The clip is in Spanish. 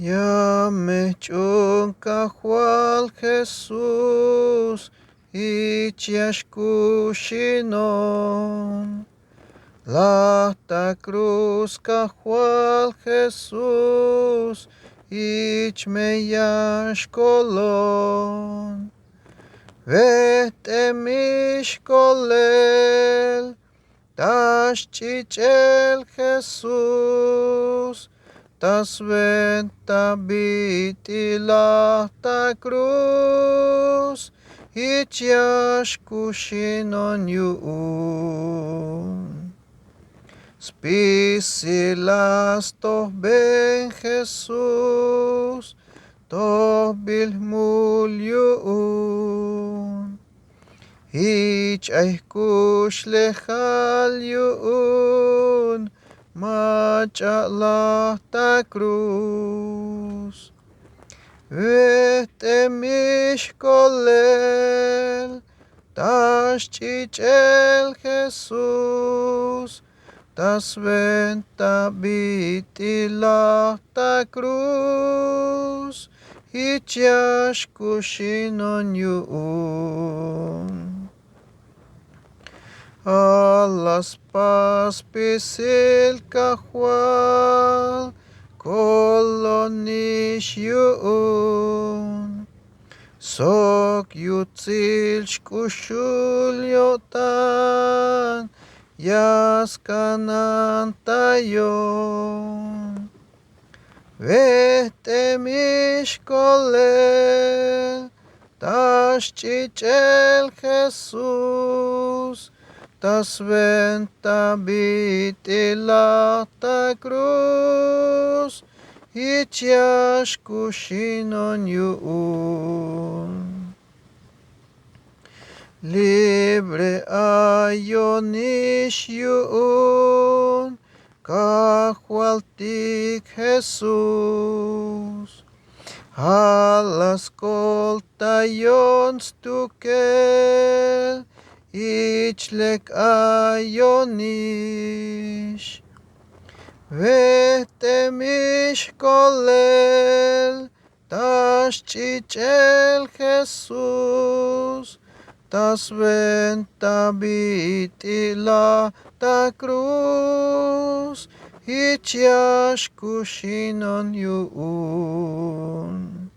Ya me chunka hual Jesús ichiashkushinon. La ta cruz hual Jesús ichmeyashkolon. Vete mishkolel tashchichel Jesús. Tas venta bitila ta cruz, ichiashkushinon yun. Spisilas toh ben Jesús, toh bilmul yun. Ich kush lechal yun, machalah ta cruz. Vete mishkolel, tashchichel Jesús, tas venta bitila ta cruz, ichiashkushinon yun. Alas pas pisil kahwal, kolonish yun. Sok yutzil shkushul yotan, yaskanan tayon. Vete mishkolel, tashchichel Jesús, tas venta bitila ta cruz, ichiashkushinon yun. Libre ayonish yun, kahwaltik Jesús. Alas kol tayon stukel, ichlek ayonish. Vete mishkolel, tashchichel Jesús, tas venta bitila ta cruz, ichiashkushinon yun.